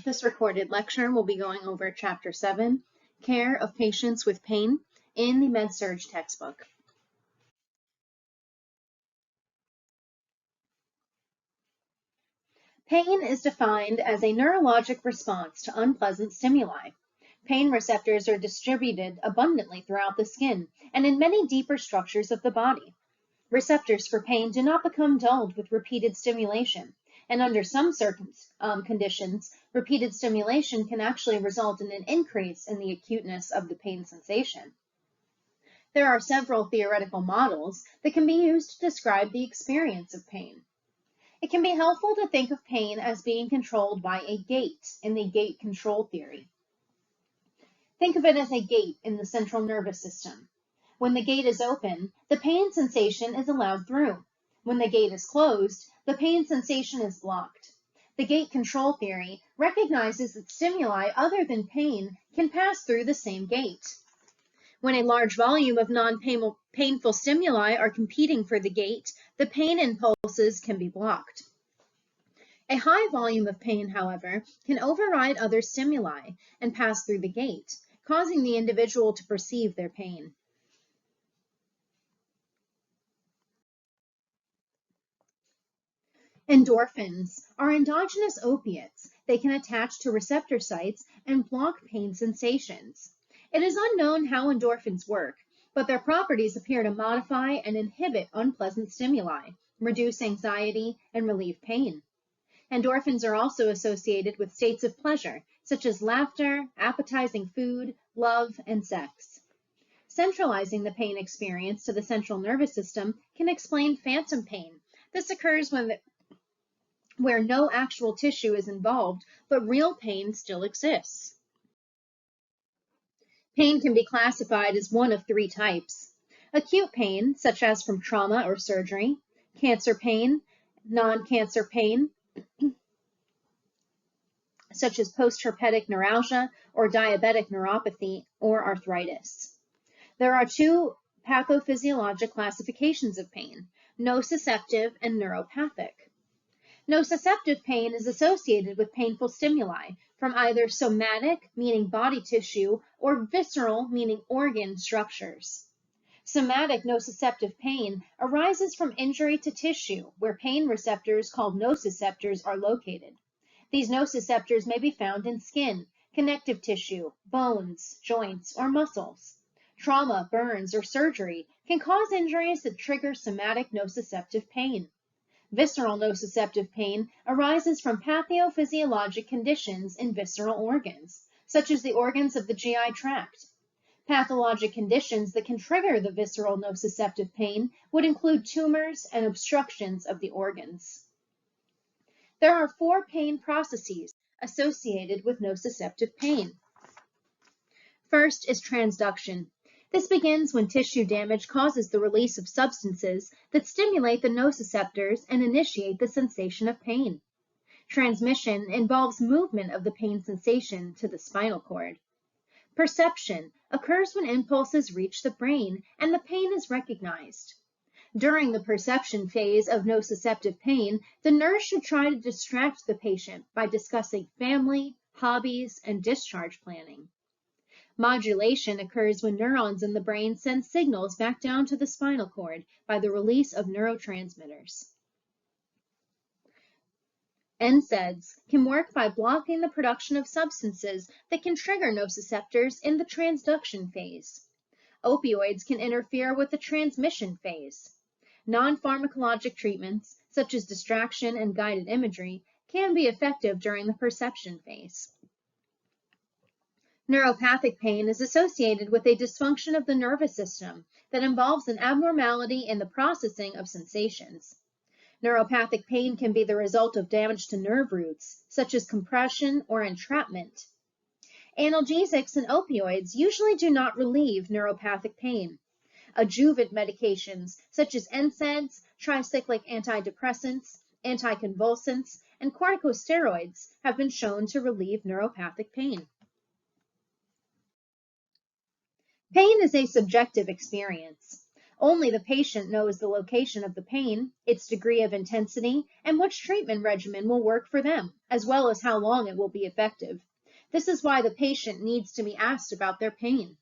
This recorded lecture will be going over Chapter 7, Care of Patients with Pain, in the Med-Surg textbook. Pain is defined as a neurologic response to unpleasant stimuli. Pain receptors are distributed abundantly throughout the skin and in many deeper structures of the body. Receptors for pain do not become dulled with repeated stimulation, and under some conditions, repeated stimulation can actually result in an increase in the acuteness of the pain sensation. There are several theoretical models that can be used to describe the experience of pain. It can be helpful to think of pain as being controlled by a gate in the gate control theory. Think of it as a gate in the central nervous system. When the gate is open, the pain sensation is allowed through. When the gate is closed, the pain sensation is blocked. The gate control theory recognizes that stimuli other than pain can pass through the same gate. When a large volume of non-painful stimuli are competing for the gate, the pain impulses can be blocked. A high volume of pain, however, can override other stimuli and pass through the gate, causing the individual to perceive their pain. Endorphins are endogenous opiates. They can attach to receptor sites and block pain sensations. It is unknown how endorphins work, but their properties appear to modify and inhibit unpleasant stimuli, reduce anxiety, and relieve pain. Endorphins are also associated with states of pleasure, such as laughter, appetizing food, love, and sex. Centralizing the pain experience to the central nervous system can explain phantom pain. This occurs where no actual tissue is involved, but real pain still exists. Pain can be classified as one of three types: acute pain, such as from trauma or surgery; cancer pain; non-cancer pain, such as post-herpetic neuralgia or diabetic neuropathy or arthritis. There are two pathophysiologic classifications of pain: nociceptive and neuropathic. Nociceptive pain is associated with painful stimuli from either somatic, meaning body tissue, or visceral, meaning organ structures. Somatic nociceptive pain arises from injury to tissue where pain receptors called nociceptors are located. These nociceptors may be found in skin, connective tissue, bones, joints, or muscles. Trauma, burns, or surgery can cause injuries that trigger somatic nociceptive pain. Visceral nociceptive pain arises from pathophysiologic conditions in visceral organs, such as the organs of the GI tract. Pathologic conditions that can trigger the visceral nociceptive pain would include tumors and obstructions of the organs. There are four pain processes associated with nociceptive pain. First is transduction. This begins when tissue damage causes the release of substances that stimulate the nociceptors and initiate the sensation of pain. Transmission involves movement of the pain sensation to the spinal cord. Perception occurs when impulses reach the brain and the pain is recognized. During the perception phase of nociceptive pain, the nurse should try to distract the patient by discussing family, hobbies, and discharge planning. Modulation occurs when neurons in the brain send signals back down to the spinal cord by the release of neurotransmitters. NSAIDs can work by blocking the production of substances that can trigger nociceptors in the transduction phase. Opioids can interfere with the transmission phase. Non-pharmacologic treatments, such as distraction and guided imagery, can be effective during the perception phase. Neuropathic pain is associated with a dysfunction of the nervous system that involves an abnormality in the processing of sensations. Neuropathic pain can be the result of damage to nerve roots, such as compression or entrapment. Analgesics and opioids usually do not relieve neuropathic pain. Adjuvant medications, such as NSAIDs, tricyclic antidepressants, anticonvulsants, and corticosteroids, have been shown to relieve neuropathic pain. Pain is a subjective experience. Only the patient knows the location of the pain, its degree of intensity, and which treatment regimen will work for them, as well as how long it will be effective. This is why the patient needs to be asked about their pain.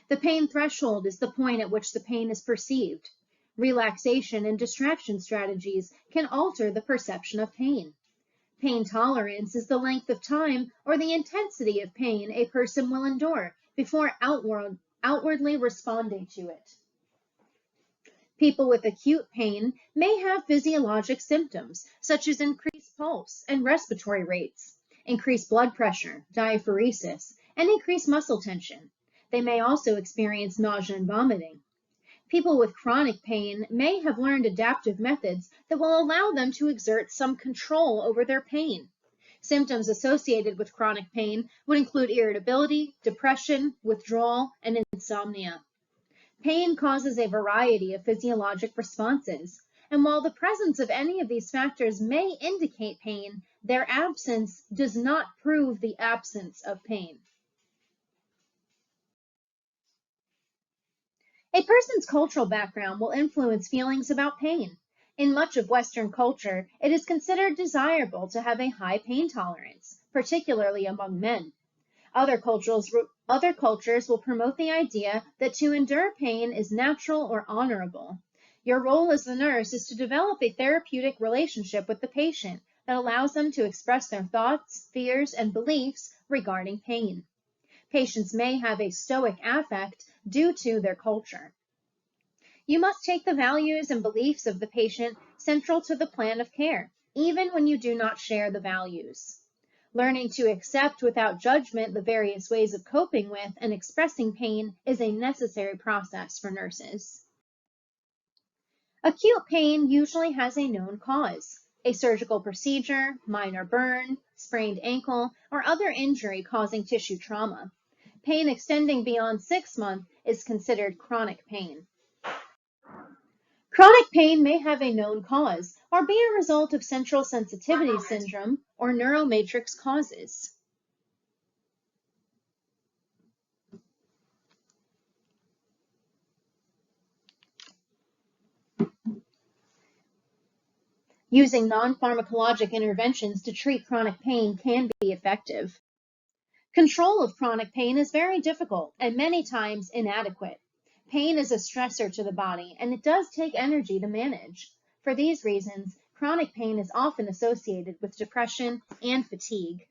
The pain threshold is the point at which the pain is perceived. Relaxation and distraction strategies can alter the perception of pain. Pain tolerance is the length of time or the intensity of pain a person will endure before outwardly responding to it. People with acute pain may have physiologic symptoms, such as increased pulse and respiratory rates, increased blood pressure, diaphoresis, and increased muscle tension. They may also experience nausea and vomiting. People with chronic pain may have learned adaptive methods that will allow them to exert some control over their pain. Symptoms associated with chronic pain would include irritability, depression, withdrawal, and insomnia. Pain causes a variety of physiologic responses, and while the presence of any of these factors may indicate pain, their absence does not prove the absence of pain. A person's cultural background will influence feelings about pain. In much of Western culture, it is considered desirable to have a high pain tolerance, particularly among men. Other cultures will promote the idea that to endure pain is natural or honorable. Your role as the nurse is to develop a therapeutic relationship with the patient that allows them to express their thoughts, fears, and beliefs regarding pain. Patients may have a stoic affect due to their culture. You must take the values and beliefs of the patient central to the plan of care, even when you do not share the values. Learning to accept without judgment the various ways of coping with and expressing pain is a necessary process for nurses. Acute pain usually has a known cause: a surgical procedure, minor burn, sprained ankle, or other injury causing tissue trauma. Pain extending beyond 6 months is considered chronic pain. Chronic pain may have a known cause or be a result of central sensitivity syndrome or neuromatrix causes. Using non-pharmacologic interventions to treat chronic pain can be effective. Control of chronic pain is very difficult and many times inadequate. Pain is a stressor to the body, and it does take energy to manage. For these reasons, chronic pain is often associated with depression and fatigue.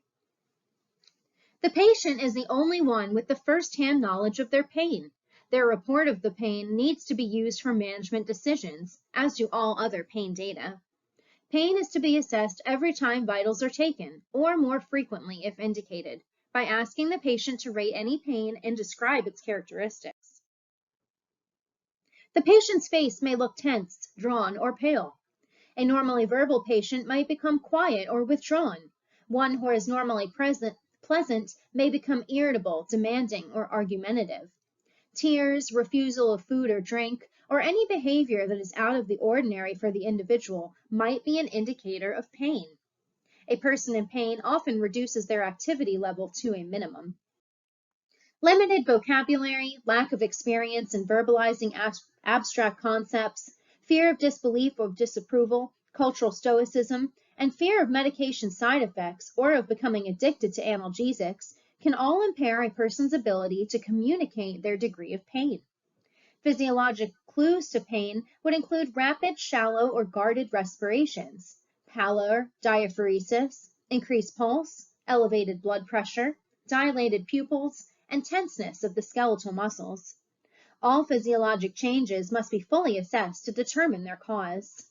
The patient is the only one with the first-hand knowledge of their pain. Their report of the pain needs to be used for management decisions, as do all other pain data. Pain is to be assessed every time vitals are taken, or more frequently if indicated, by asking the patient to rate any pain and describe its characteristics. The patient's face may look tense, drawn, or pale. A normally verbal patient might become quiet or withdrawn. One who is normally pleasant may become irritable, demanding, or argumentative. Tears, refusal of food or drink, or any behavior that is out of the ordinary for the individual might be an indicator of pain. A person in pain often reduces their activity level to a minimum. Limited vocabulary, lack of experience in verbalizing abstract concepts, fear of disbelief or disapproval, cultural stoicism, and fear of medication side effects or of becoming addicted to analgesics can all impair a person's ability to communicate their degree of pain. Physiologic clues to pain would include rapid, shallow, or guarded respirations, pallor, diaphoresis, increased pulse, elevated blood pressure, dilated pupils, and tenseness of the skeletal muscles. All physiologic changes must be fully assessed to determine their cause.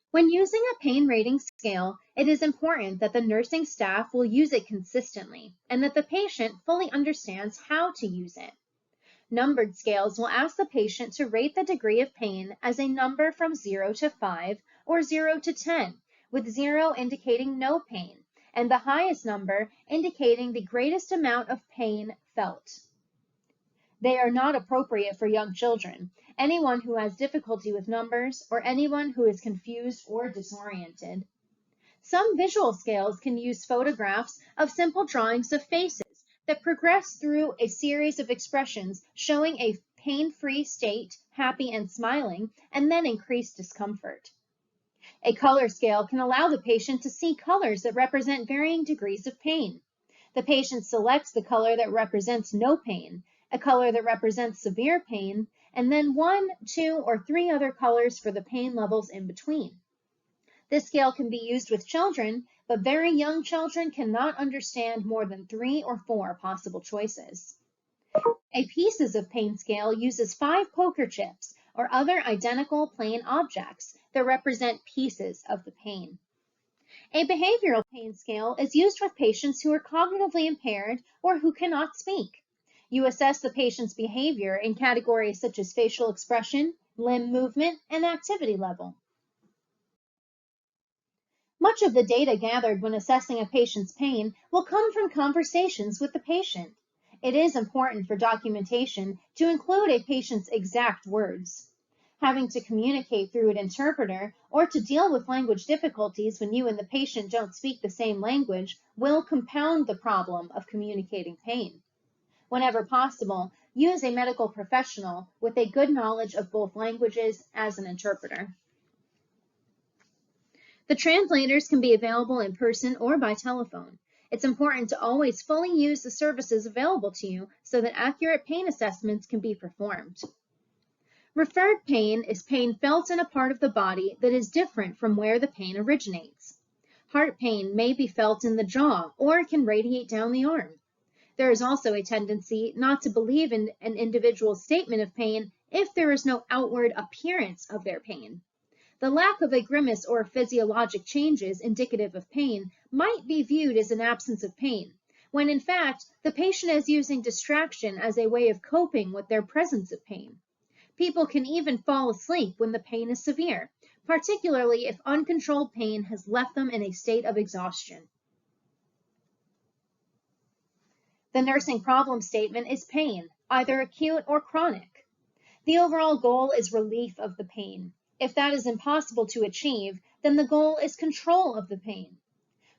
When using a pain rating scale, it is important that the nursing staff will use it consistently and that the patient fully understands how to use it. Numbered scales will ask the patient to rate the degree of pain as a number from 0 to 5 or 0 to 10, with 0 indicating no pain and the highest number indicating the greatest amount of pain felt. They are not appropriate for young children, anyone who has difficulty with numbers, or anyone who is confused or disoriented. Some visual scales can use photographs of simple drawings of faces that progress through a series of expressions showing a pain-free state, happy and smiling, and then increased discomfort. A color scale can allow the patient to see colors that represent varying degrees of pain. The patient selects the color that represents no pain, a color that represents severe pain, and then 1, 2, or 3 other colors for the pain levels in between. This scale can be used with children, but very young children cannot understand more than 3 or 4 possible choices. A pieces of pain scale uses 5 poker chips or other identical plain objects that represent pieces of the pain. A behavioral pain scale is used with patients who are cognitively impaired or who cannot speak. You assess the patient's behavior in categories such as facial expression, limb movement, and activity level. Much of the data gathered when assessing a patient's pain will come from conversations with the patient. It is important for documentation to include a patient's exact words. Having to communicate through an interpreter or to deal with language difficulties when you and the patient don't speak the same language will compound the problem of communicating pain. Whenever possible, use a medical professional with a good knowledge of both languages as an interpreter. The translators can be available in person or by telephone. It's important to always fully use the services available to you so that accurate pain assessments can be performed. Referred pain is pain felt in a part of the body that is different from where the pain originates. Heart pain may be felt in the jaw or can radiate down the arm. There is also a tendency not to believe in an individual's statement of pain if there is no outward appearance of their pain. The lack of a grimace or physiologic changes indicative of pain might be viewed as an absence of pain, when in fact, the patient is using distraction as a way of coping with their presence of pain. People can even fall asleep when the pain is severe, particularly if uncontrolled pain has left them in a state of exhaustion. The nursing problem statement is pain, either acute or chronic. The overall goal is relief of the pain. If that is impossible to achieve, then the goal is control of the pain.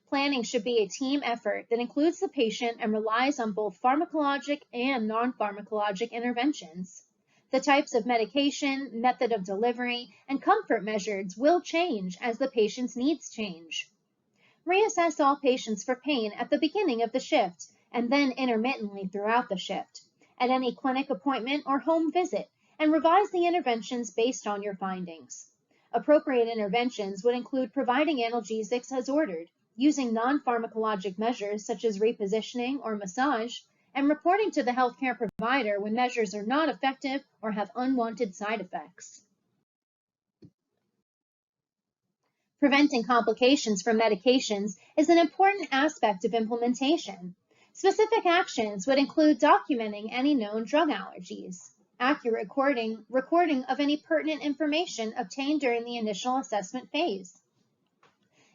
Planning should be a team effort that includes the patient and relies on both pharmacologic and non-pharmacologic interventions. The types of medication, method of delivery, and comfort measures will change as the patient's needs change. Reassess all patients for pain at the beginning of the shift and then intermittently throughout the shift, at any clinic appointment or home visit, and revise the interventions based on your findings. Appropriate interventions would include providing analgesics as ordered, using non-pharmacologic measures such as repositioning or massage, and reporting to the healthcare provider when measures are not effective or have unwanted side effects. Preventing complications from medications is an important aspect of implementation. Specific actions would include documenting any known drug allergies, accurate recording of any pertinent information obtained during the initial assessment phase,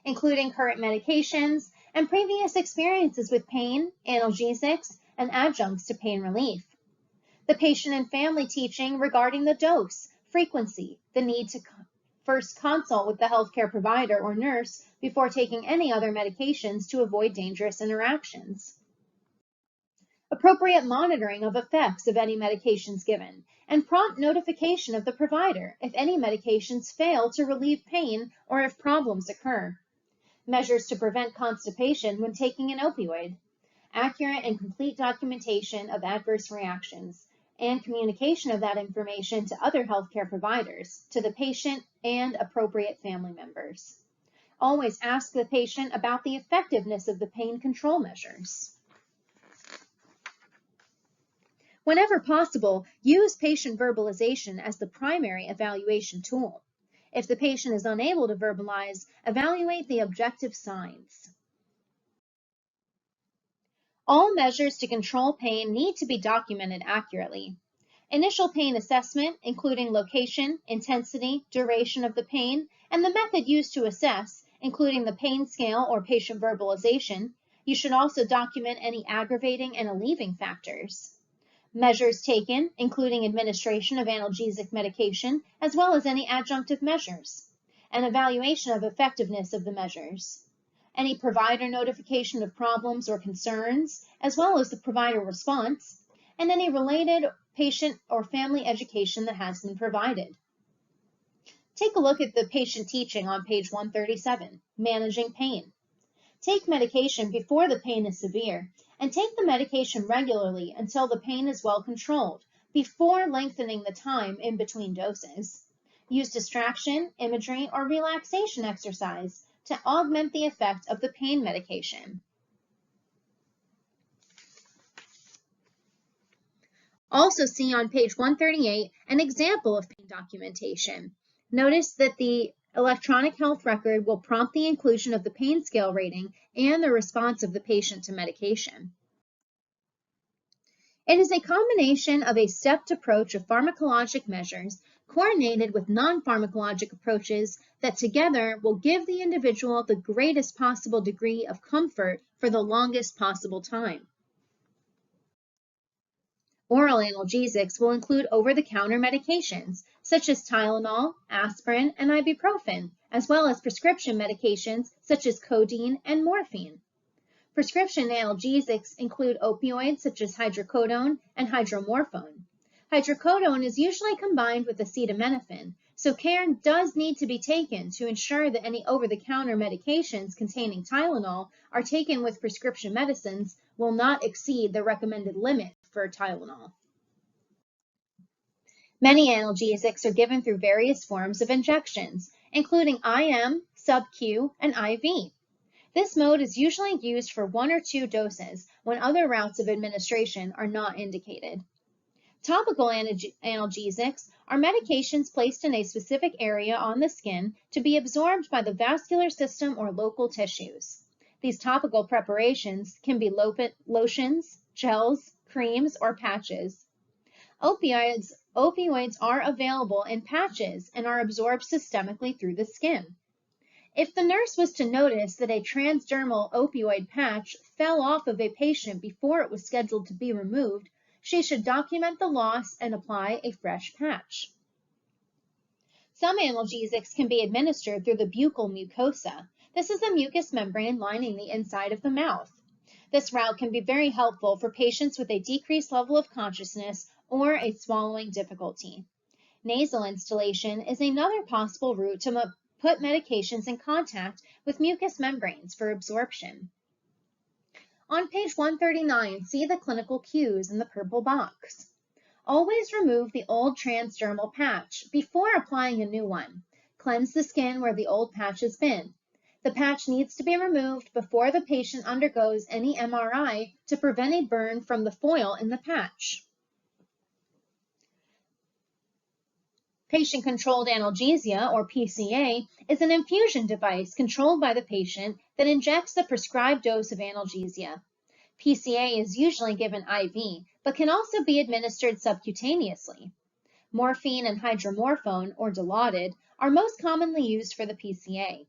including current medications and previous experiences with pain, analgesics, and adjuncts to pain relief. The patient and family teaching regarding the dose, frequency, the need to first consult with the healthcare provider or nurse before taking any other medications to avoid dangerous interactions. Appropriate monitoring of effects of any medications given, and prompt notification of the provider if any medications fail to relieve pain or if problems occur. Measures to prevent constipation when taking an opioid. Accurate and complete documentation of adverse reactions, and communication of that information to other healthcare providers, to the patient, and appropriate family members. Always ask the patient about the effectiveness of the pain control measures. Whenever possible, use patient verbalization as the primary evaluation tool. If the patient is unable to verbalize, evaluate the objective signs. All measures to control pain need to be documented accurately. Initial pain assessment, including location, intensity, duration of the pain, and the method used to assess, including the pain scale or patient verbalization. You should also document any aggravating and relieving factors. Measures taken, including administration of analgesic medication, as well as any adjunctive measures. An evaluation of effectiveness of the measures. Any provider notification of problems or concerns, as well as the provider response. and any related patient or family education that has been provided. Take a look at the patient teaching on page 137, Managing Pain. Take medication before the pain is severe, and take the medication regularly until the pain is well controlled, before lengthening the time in between doses. Use distraction, imagery, or relaxation exercise to augment the effect of the pain medication. Also see on page 138 an example of pain documentation. Notice that the electronic health record will prompt the inclusion of the pain scale rating and the response of the patient to medication. It is a combination of a stepped approach of pharmacologic measures coordinated with non-pharmacologic approaches that together will give the individual the greatest possible degree of comfort for the longest possible time. Oral analgesics will include over-the-counter medications, such as Tylenol, aspirin, and ibuprofen, as well as prescription medications such as codeine and morphine. Prescription analgesics include opioids such as hydrocodone and hydromorphone. Hydrocodone is usually combined with acetaminophen, so care does need to be taken to ensure that any over-the-counter medications containing Tylenol are taken with prescription medicines will not exceed the recommended limit for Tylenol. Many analgesics are given through various forms of injections, including IM, sub-Q, and IV. This mode is usually used for 1 or 2 doses when other routes of administration are not indicated. Topical analgesics are medications placed in a specific area on the skin to be absorbed by the vascular system or local tissues. These topical preparations can be lotions, gels, creams, or patches. Opioids are available in patches and are absorbed systemically through the skin. If the nurse was to notice that a transdermal opioid patch fell off of a patient before it was scheduled to be removed, she should document the loss and apply a fresh patch. Some analgesics can be administered through the buccal mucosa. This is a mucous membrane lining the inside of the mouth. This route can be very helpful for patients with a decreased level of consciousness or a swallowing difficulty. Nasal instillation is another possible route to put medications in contact with mucous membranes for absorption. On page 139, see the clinical cues in the purple box. Always remove the old transdermal patch before applying a new one. Cleanse the skin where the old patch has been. The patch needs to be removed before the patient undergoes any MRI to prevent a burn from the foil in the patch. Patient-controlled analgesia, or PCA, is an infusion device controlled by the patient that injects the prescribed dose of analgesia. PCA is usually given IV, but can also be administered subcutaneously. Morphine and hydromorphone, or Dilaudid, are most commonly used for the PCA.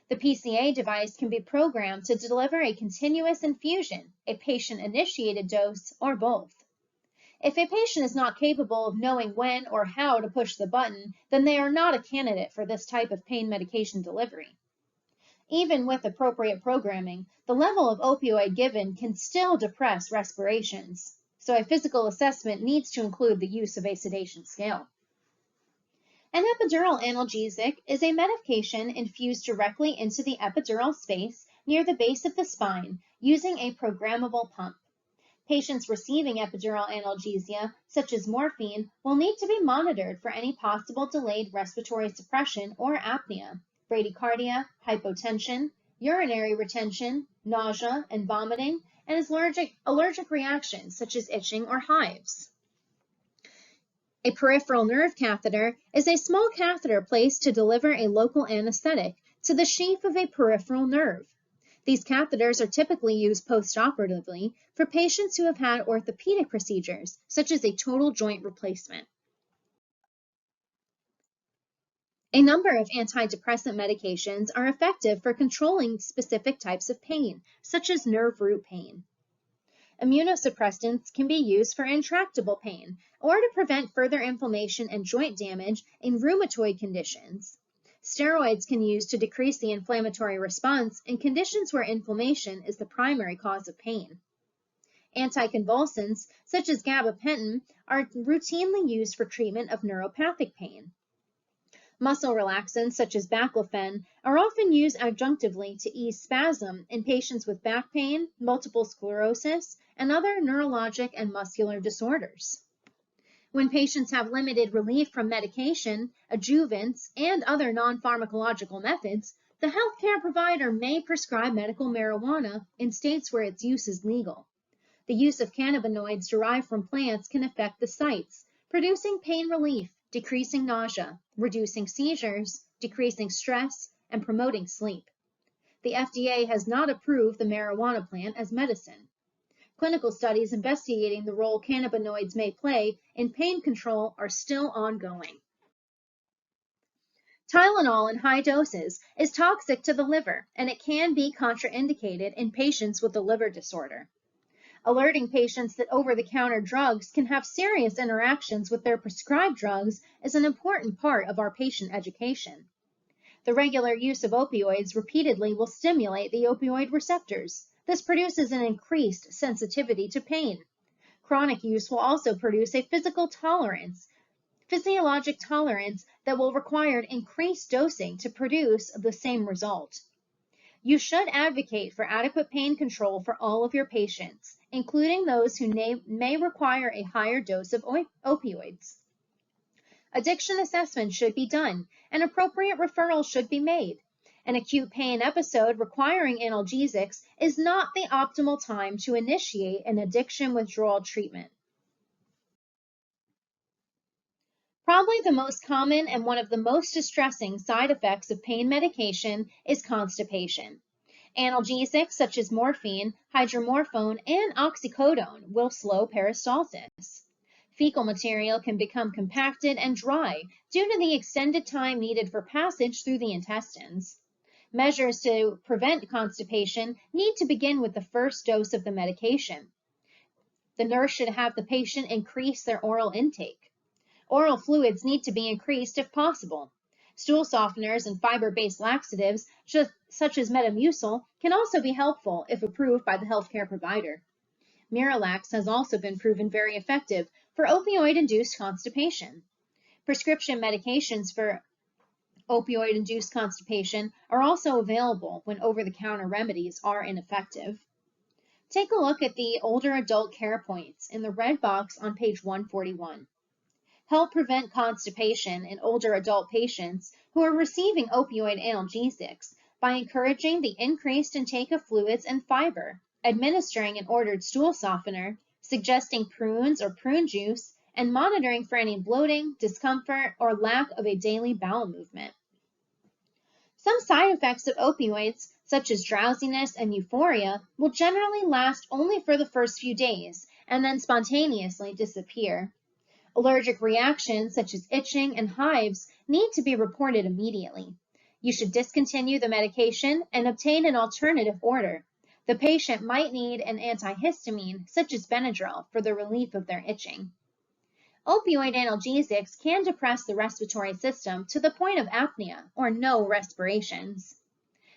The PCA device can be programmed to deliver a continuous infusion, a patient-initiated dose, or both. If a patient is not capable of knowing when or how to push the button, then they are not a candidate for this type of pain medication delivery. Even with appropriate programming, the level of opioid given can still depress respirations, so a physical assessment needs to include the use of a sedation scale. An epidural analgesic is a medication infused directly into the epidural space near the base of the spine using a programmable pump. Patients receiving epidural analgesia, such as morphine, will need to be monitored for any possible delayed respiratory suppression or apnea, bradycardia, hypotension, urinary retention, nausea and vomiting, and allergic reactions such as itching or hives. A peripheral nerve catheter is a small catheter placed to deliver a local anesthetic to the sheath of a peripheral nerve. These catheters are typically used postoperatively for patients who have had orthopedic procedures, such as a total joint replacement. A number of antidepressant medications are effective for controlling specific types of pain, such as nerve root pain. Immunosuppressants can be used for intractable pain or to prevent further inflammation and joint damage in rheumatoid conditions. Steroids can be used to decrease the inflammatory response in conditions where inflammation is the primary cause of pain. Anticonvulsants, such as gabapentin, are routinely used for treatment of neuropathic pain. Muscle relaxants, such as baclofen, are often used adjunctively to ease spasm in patients with back pain, multiple sclerosis, and other neurologic and muscular disorders. When patients have limited relief from medication, adjuvants, and other non-pharmacological methods, the healthcare provider may prescribe medical marijuana in states where its use is legal. The use of cannabinoids derived from plants can affect the sites, producing pain relief, decreasing nausea, reducing seizures, decreasing stress, and promoting sleep. The FDA has not approved the marijuana plant as medicine. Clinical studies investigating the role cannabinoids may play in pain control are still ongoing. Tylenol in high doses is toxic to the liver, and it can be contraindicated in patients with a liver disorder. Alerting patients that over-the-counter drugs can have serious interactions with their prescribed drugs is an important part of our patient education. The regular use of opioids repeatedly will stimulate the opioid receptors. This produces an increased sensitivity to pain. Chronic use will also produce a physiologic tolerance that will require increased dosing to produce the same result. You should advocate for adequate pain control for all of your patients, including those who may require a higher dose of opioids. Addiction assessment should be done, and appropriate referrals should be made. An acute pain episode requiring analgesics is not the optimal time to initiate an addiction withdrawal treatment. Probably the most common and one of the most distressing side effects of pain medication is constipation. Analgesics such as morphine, hydromorphone, and oxycodone will slow peristalsis. Fecal material can become compacted and dry due to the extended time needed for passage through the intestines. Measures to prevent constipation need to begin with the first dose of the medication. The nurse should have the patient increase their oral intake. Oral fluids need to be increased if possible. Stool softeners and fiber-based laxatives, such as Metamucil, can also be helpful if approved by the healthcare provider. Miralax has also been proven very effective for opioid-induced constipation. Prescription medications for opioid-induced constipation are also available when over-the-counter remedies are ineffective. Take a look at the older adult care points in the red box on page 141. Help prevent constipation in older adult patients who are receiving opioid analgesics by encouraging the increased intake of fluids and fiber, administering an ordered stool softener, suggesting prunes or prune juice, and monitoring for any bloating, discomfort, or lack of a daily bowel movement. Some side effects of opioids, such as drowsiness and euphoria, will generally last only for the first few days and then spontaneously disappear. Allergic reactions, such as itching and hives, need to be reported immediately. You should discontinue the medication and obtain an alternative order. The patient might need an antihistamine, such as Benadryl, for the relief of their itching. Opioid analgesics can depress the respiratory system to the point of apnea or no respirations.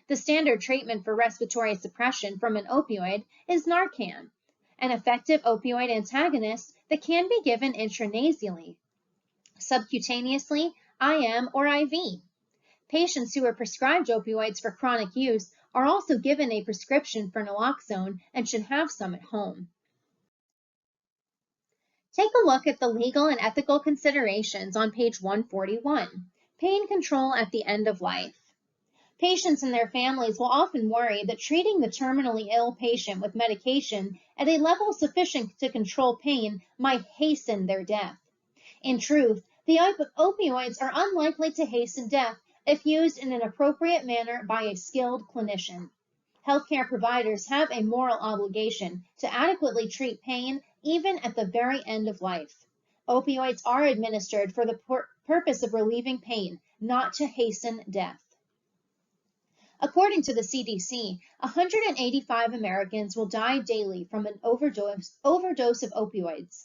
The standard treatment for respiratory suppression from an opioid is Narcan, an effective opioid antagonist that can be given intranasally, subcutaneously, IM, or IV. Patients who are prescribed opioids for chronic use are also given a prescription for naloxone and should have some at home. Take a look at the legal and ethical considerations on page 141, pain control at the end of life. Patients and their families will often worry that treating the terminally ill patient with medication at a level sufficient to control pain might hasten their death. In truth, the opioids are unlikely to hasten death if used in an appropriate manner by a skilled clinician. Healthcare providers have a moral obligation to adequately treat pain even at the very end of life. Opioids are administered for the purpose of relieving pain, not to hasten death. According to the CDC, 185 Americans will die daily from an overdose of opioids.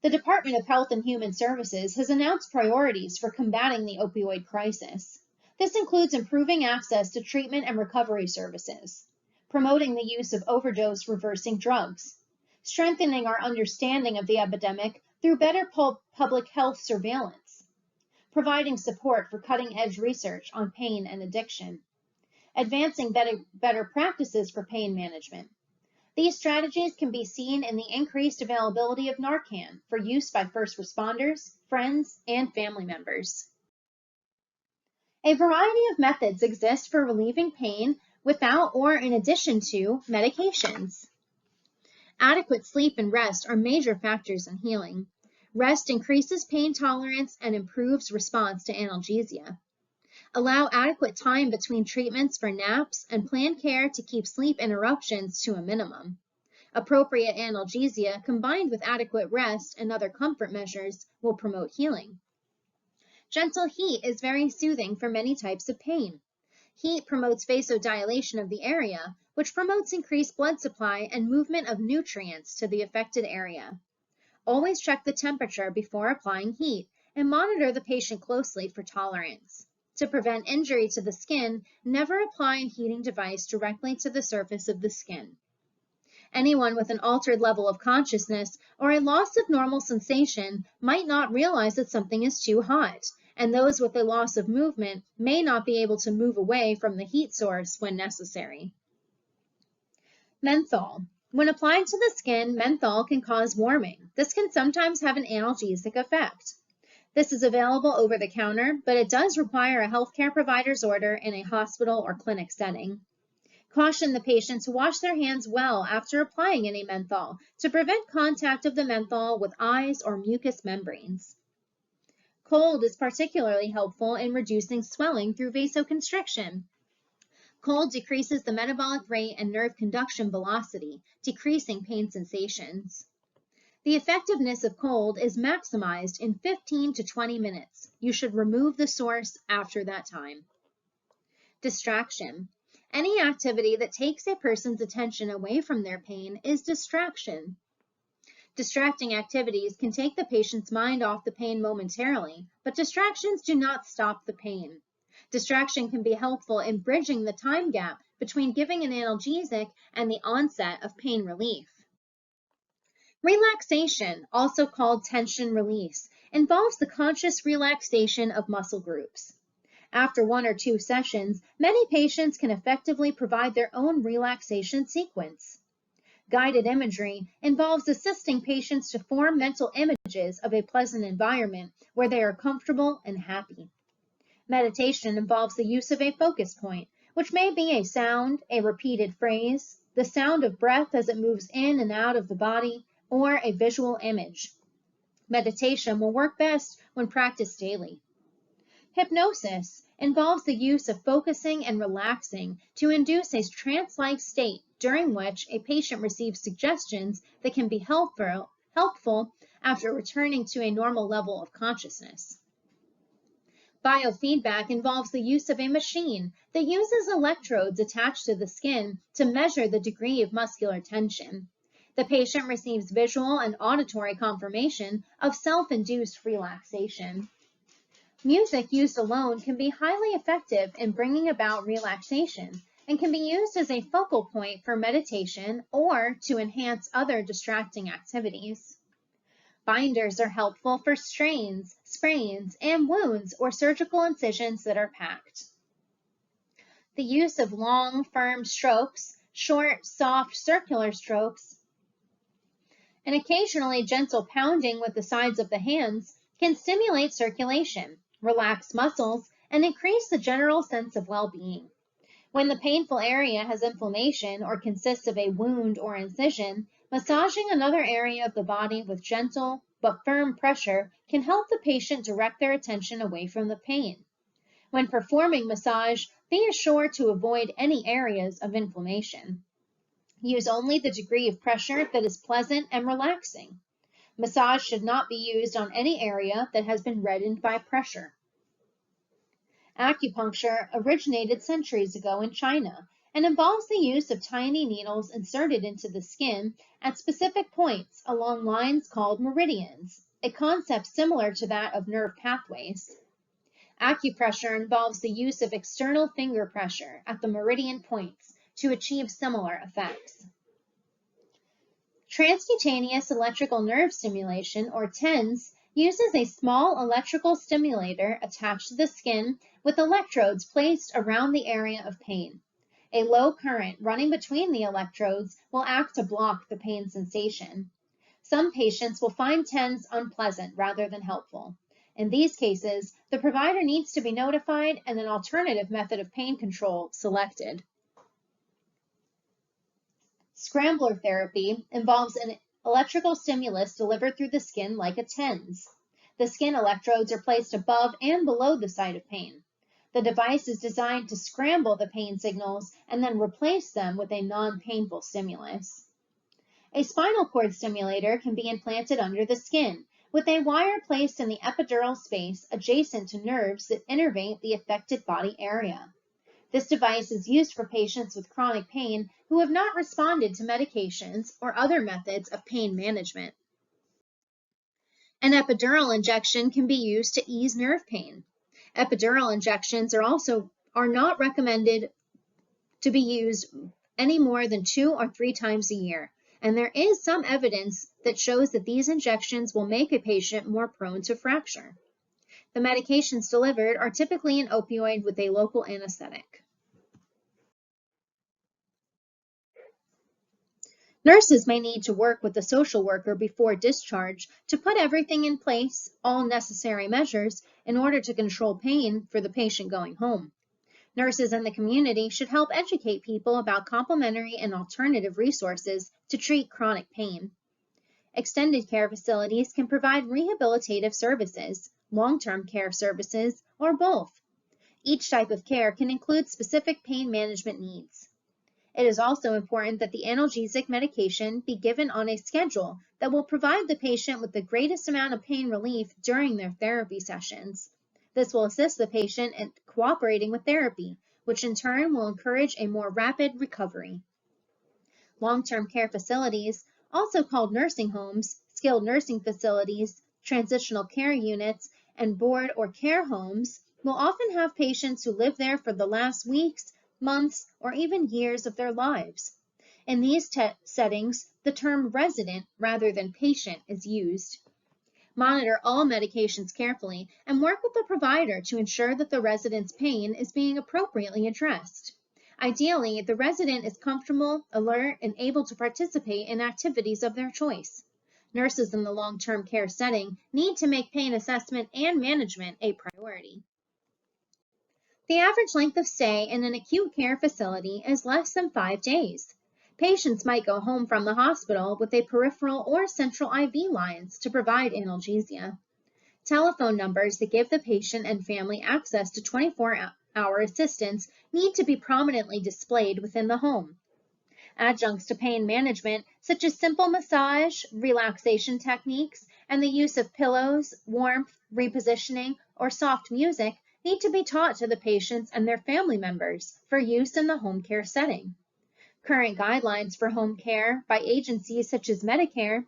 The Department of Health and Human Services has announced priorities for combating the opioid crisis. This includes improving access to treatment and recovery services, promoting the use of overdose reversing drugs, strengthening our understanding of the epidemic through better public health surveillance, providing support for cutting-edge research on pain and addiction, advancing better practices for pain management. These strategies can be seen in the increased availability of Narcan for use by first responders, friends, and family members. A variety of methods exist for relieving pain without or in addition to medications. Adequate sleep and rest are major factors in healing. Rest increases pain tolerance and improves response to analgesia. Allow adequate time between treatments for naps and plan care to keep sleep interruptions to a minimum. Appropriate analgesia combined with adequate rest and other comfort measures will promote healing. Gentle heat is very soothing for many types of pain. Heat promotes vasodilation of the area, which promotes increased blood supply and movement of nutrients to the affected area. Always check the temperature before applying heat and monitor the patient closely for tolerance. To prevent injury to the skin, never apply a heating device directly to the surface of the skin. Anyone with an altered level of consciousness or a loss of normal sensation might not realize that something is too hot, and those with a loss of movement may not be able to move away from the heat source when necessary. Menthol. When applied to the skin, menthol can cause warming. This can sometimes have an analgesic effect. This is available over the counter, but it does require a healthcare provider's order in a hospital or clinic setting. Caution the patient to wash their hands well after applying any menthol to prevent contact of the menthol with eyes or mucous membranes. Cold is particularly helpful in reducing swelling through vasoconstriction. Cold decreases the metabolic rate and nerve conduction velocity, decreasing pain sensations. The effectiveness of cold is maximized in 15 to 20 minutes. You should remove the source after that time. Distraction. Any activity that takes a person's attention away from their pain is distraction. Distracting activities can take the patient's mind off the pain momentarily, but distractions do not stop the pain. Distraction can be helpful in bridging the time gap between giving an analgesic and the onset of pain relief. Relaxation, also called tension release, involves the conscious relaxation of muscle groups. After 1 or 2 sessions, many patients can effectively provide their own relaxation sequence. Guided imagery involves assisting patients to form mental images of a pleasant environment where they are comfortable and happy. Meditation involves the use of a focus point, which may be a sound, a repeated phrase, the sound of breath as it moves in and out of the body, or a visual image. Meditation will work best when practiced daily. Hypnosis involves the use of focusing and relaxing to induce a trance-like state during which a patient receives suggestions that can be helpful after returning to a normal level of consciousness. Biofeedback involves the use of a machine that uses electrodes attached to the skin to measure the degree of muscular tension. The patient receives visual and auditory confirmation of self-induced relaxation. Music used alone can be highly effective in bringing about relaxation and can be used as a focal point for meditation or to enhance other distracting activities. Binders are helpful for strains, sprains, and wounds or surgical incisions that are packed. The use of long, firm strokes, short, soft, circular strokes, and occasionally gentle pounding with the sides of the hands can stimulate circulation, relax muscles, and increase the general sense of well-being. When the painful area has inflammation or consists of a wound or incision, massaging another area of the body with gentle but firm pressure can help the patient direct their attention away from the pain. When performing massage, be assured to avoid any areas of inflammation. Use only the degree of pressure that is pleasant and relaxing. Massage should not be used on any area that has been reddened by pressure. Acupuncture originated centuries ago in China and involves the use of tiny needles inserted into the skin at specific points along lines called meridians, a concept similar to that of nerve pathways. Acupressure involves the use of external finger pressure at the meridian points to achieve similar effects. Transcutaneous electrical nerve stimulation, or TENS, uses a small electrical stimulator attached to the skin with electrodes placed around the area of pain. A low current running between the electrodes will act to block the pain sensation. Some patients will find TENS unpleasant rather than helpful. In these cases, the provider needs to be notified and an alternative method of pain control selected. Scrambler therapy involves an electrical stimulus delivered through the skin like a TENS. The skin electrodes are placed above and below the site of pain. The device is designed to scramble the pain signals and then replace them with a non-painful stimulus. A spinal cord stimulator can be implanted under the skin, with a wire placed in the epidural space adjacent to nerves that innervate the affected body area. This device is used for patients with chronic pain who have not responded to medications or other methods of pain management. An epidural injection can be used to ease nerve pain. Epidural injections are not recommended to be used any more than 2 or 3 times a year, and there is some evidence that shows that these injections will make a patient more prone to fracture. The medications delivered are typically an opioid with a local anesthetic. Nurses may need to work with the social worker before discharge to put everything in place, all necessary measures, in order to control pain for the patient going home. Nurses in the community should help educate people about complementary and alternative resources to treat chronic pain. Extended care facilities can provide rehabilitative services, long-term care services, or both. Each type of care can include specific pain management needs. It is also important that the analgesic medication be given on a schedule that will provide the patient with the greatest amount of pain relief during their therapy sessions. This will assist the patient in cooperating with therapy, which in turn will encourage a more rapid recovery. Long-term care facilities, also called nursing homes, skilled nursing facilities, transitional care units, and board or care homes, will often have patients who live there for the last weeks, months, or even years of their lives. In these settings, the term resident rather than patient is used. Monitor all medications carefully and work with the provider to ensure that the resident's pain is being appropriately addressed. Ideally, the resident is comfortable, alert, and able to participate in activities of their choice. Nurses in the long-term care setting need to make pain assessment and management a priority. The average length of stay in an acute care facility is less than 5 days. Patients might go home from the hospital with a peripheral or central IV lines to provide analgesia. Telephone numbers that give the patient and family access to 24-hour assistance need to be prominently displayed within the home. Adjuncts to pain management, such as simple massage, relaxation techniques, and the use of pillows, warmth, repositioning, or soft music, need to be taught to the patients and their family members for use in the home care setting. Current guidelines for home care by agencies such as Medicare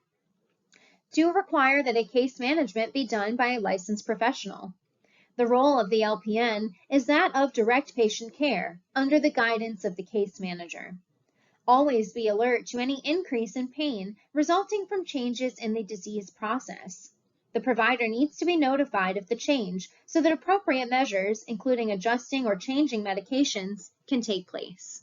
do require that a case management be done by a licensed professional. The role of the LPN is that of direct patient care under the guidance of the case manager. Always be alert to any increase in pain resulting from changes in the disease process. The provider needs to be notified of the change so that appropriate measures, including adjusting or changing medications, can take place.